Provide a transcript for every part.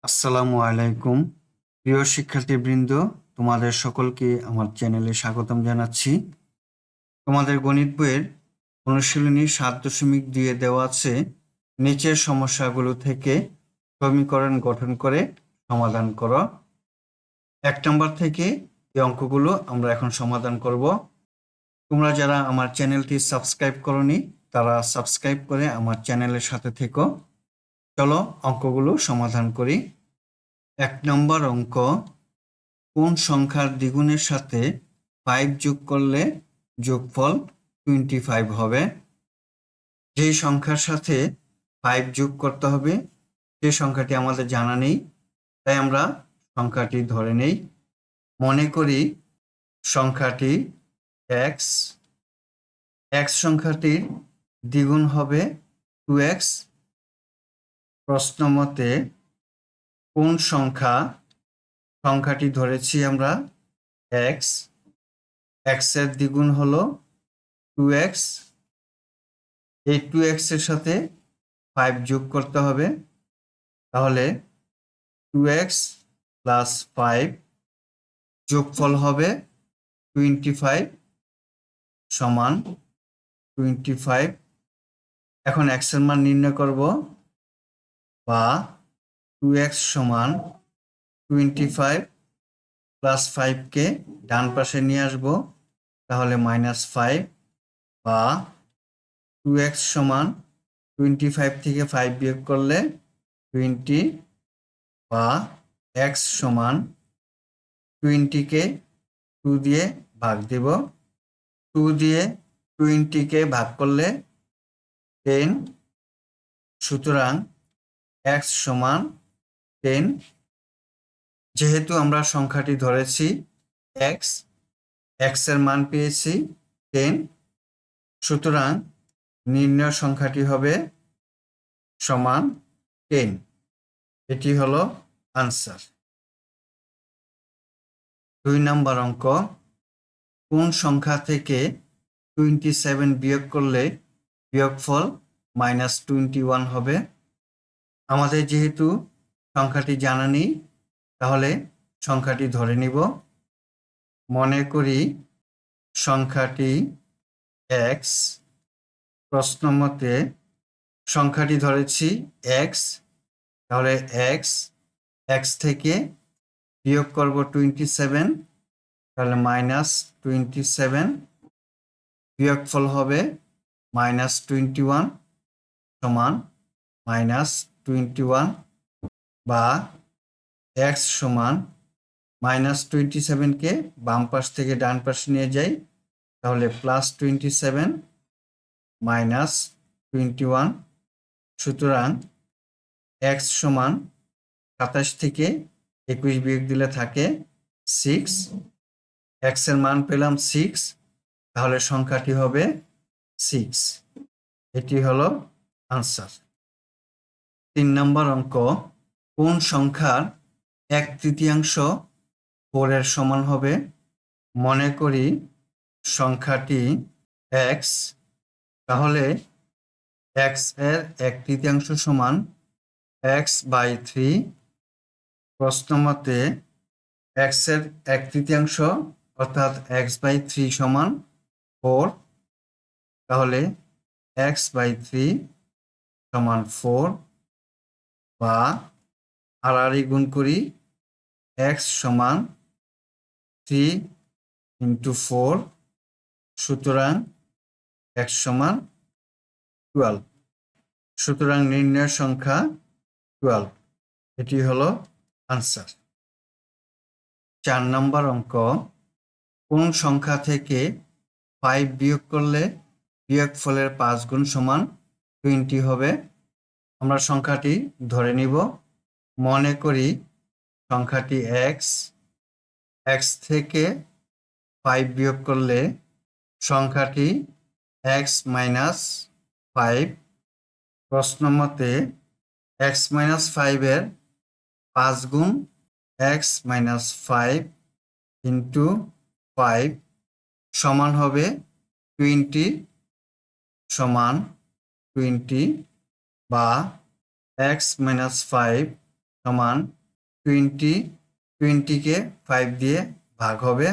আসসালামু আলাইকুম। প্রিয় শিক্ষার্থীবৃন্দ, তোমাদের সকলকে আমার চ্যানেলে স্বাগতম জানাচ্ছি। তোমাদের গণিত বইয়ের অনুশীলনী ৭.২ দেওয়া আছে, নিচের সমস্যাগুলো থেকে সমীকরণ গঠন করে সমাধান করো। ১ নম্বর থেকে এই অঙ্কগুলো আমরা এখন সমাধান করব। তোমরা যারা আমার চ্যানেলটি সাবস্ক্রাইব করনি তারা সাবস্ক্রাইব করে আমার চ্যানেলের সাথে থেকো। চলো অঙ্কগুলো সমাধান করি। ১ নম্বর অঙ্ক, কোন সংখ্যার দ্বিগুণের সাথে 5 যোগ করলে যোগফল 25 হবে? যে সংখ্যার সাথে 5 যোগ করতে হবে সে সংখ্যাটি আমাদের জানা নেই, তাই আমরা সংখ্যাটি ধরে নেই। মনে করি সংখ্যাটি x, x সংখ্যাটির দ্বিগুণ হবে 2x। প্রশ্ন মতে কোন সংখ্যাটি ধরেছি আমরা x, x এর দ্বিগুণ হলো 2x, এই 2x এর সাথে 5 যোগ করতে হবে, তাহলে 2x প্লাস 5 যোগফল হবে 25 সমান 25। এখন x এর মান নির্ণয় করব, বা 2x সমান 25 প্লাস 5 কে ডান পাশে নিয়ে আসবো, তাহলে -5, বা 2x সমান 25 থেকে 5 বিয়োগ করলে 20, বা x সমান 20 কে 2 দিয়ে ভাগ দেব। 2 দিয়ে 20 কে ভাগ করলে 10, সুতরাং x সমান 10। যেহেতু আমরা সংখ্যাটি ধরেছি x, x এর মান পেয়েছি 10, সুতরাং নির্ণয় সংখ্যাটি হবে সমান 10। এটি হলো আনসার। 2 নম্বর অঙ্ক, কোন সংখ্যা থেকে 27 বিয়োগ করলে বিয়োগফল -21 হবে? আমাদের যেহেতু সংখ্যাটি জানা নেই, তাহলে সংখ্যাটি ধরে নিব। মনে করি সংখ্যাটি x, প্রশ্ন মতে সংখ্যাটি ধরেছি x, তাহলে x থেকে বিয়োগ করব 27, তাহলে -27, বিয়োগফল হবে -21 সমান -21, বা x সমান -27 কে বাম পাশ থেকে ডান পাশে নিয়ে যাই, তাহলে +27 -21, সুতরাং x সমান 27 থেকে 21 বিয়োগ দিলে থাকে 6। x এর মান পেলাম 6, তাহলে সংখ্যাটি হবে 6। এটি হলো আনসার। 3 নম্বর অঙ্ক, কোন সংখ্যার 1/3 4 এর সমান হবে? মনে করি সংখ্যাটি x, তাহলে x এর 1/3 সমান x/3। প্রশ্ন মতে x এর 1/3 অর্থাৎ x/3 সমান 4, তাহলে x/3 সমান 4, বা আড়াআড়ি গুণ করি, x সমান 3 × 4, সুতরাং x সমান 12। সুতরাং নির্ণয় সংখ্যা 12। এটি হলো আনসার। 4 নম্বর অঙ্ক, কোন সংখ্যা থেকে 5 বিয়োগ করলে বিয়োগফলের 5 গুণ সমান 20 হবে? আমরা সংখ্যাটি ধরে নিব। মনে করি সংখ্যাটি x, x থেকে 5 বিয়োগ করলে সংখ্যাটি x-5। প্রশ্ন মতে x-5 এর 5 গুণ x-5 × 5 সমান হবে 20, সমান 20, বা x-5 সমান 20 কে 5 দিয়ে ভাগ হবে,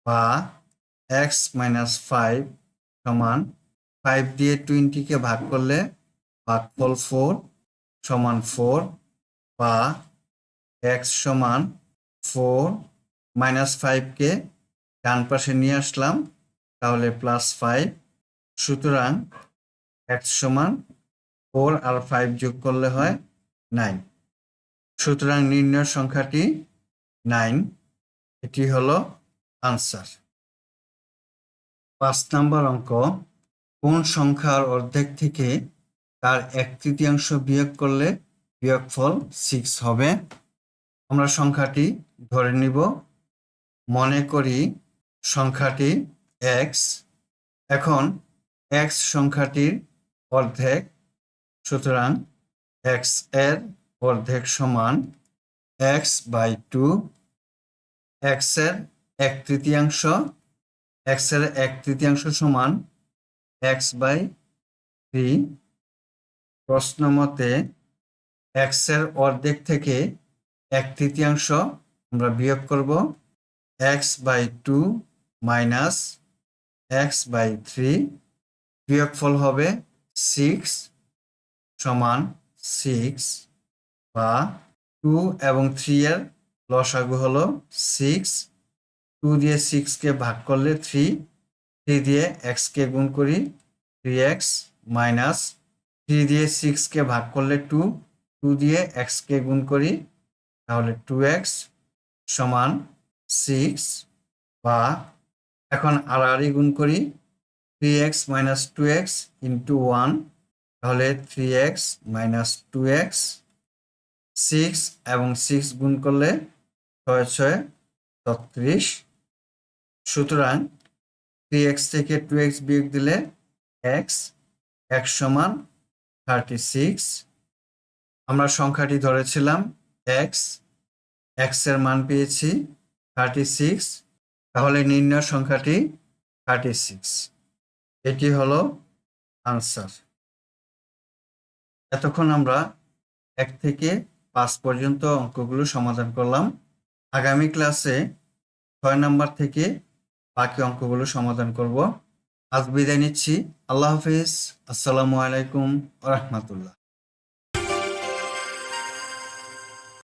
বা x মাইনাস 5 সমান 5 দিয়ে 20 কে ভাগ করলে ভাগফল 4 সমান 4, বা x সমান 4 মাইনাস 5 কে ডান পাশে নিয়ে আসলাম, তাহলে প্লাস 5। সুতরাং x সমান 4 আর 5 যোগ করলে হয় 9। সুতরাং নির্ণয় সংখ্যাটি 9। এটি হলো আনসার। 5 নম্বর অঙ্ক, কোন সংখ্যার অর্ধেক থেকে তার 1/3 বিয়োগ করলে বিয়োগফল 6 হবে? আমরা সংখ্যাটি ধরে নিব। মনে করি সংখ্যাটি x। এখন x সংখ্যাটির অর্ধেক, সুতরাং x এর অর্ধেক সমান x বাই 2। x এর 1/3, x এর 1/3 সমান x বাই 3। প্রশ্ন মতে x এর অর্ধেক থেকে 1/3 আমরা বিয়োগ করব। x by 2 minus x by 3, বিয়োগফল হবে 6 সমান 6, বা 2 এবং 3 এর লসাগু হলো 6। 2 দিয়ে 6 কে ভাগ করলে 3, 3 দিয়ে x-কে গুণ করি 3x, মাইনাস 3 দিয়ে 6-কে ভাগ করলে 2, 2 দিয়ে x-কে গুণ করি, তাহলে 2x সমান 6, বা এখন আড়াআড়ি গুণ করি 3x মাইনাস 2x ইন্টু 1, তাহলে 3x মাইনাস 2x। 6 এবং 6 গুণ করলে 6 6 36। সুতরাং 3x থেকে 2x বিয়োগ দিলে x সমান 36। আমরা সংখ্যাটি ধরেছিলাম x এর মান পেয়েছি 36, তাহলে নির্ণয় সংখ্যাটি 36। এটি হলো আনসার। এতক্ষণ আমরা 1 থেকে 5 পর্যন্ত অঙ্কগুলো সমাধান করলাম। আগামী ক্লাসে 6 নাম্বার থেকে বাকি অঙ্কগুলো সমাধান করব। আজ বিদায় নিচ্ছি। আল্লাহ হাফেজ। আসসালামু আলাইকুম ওয়া রাহমাতুল্লাহ।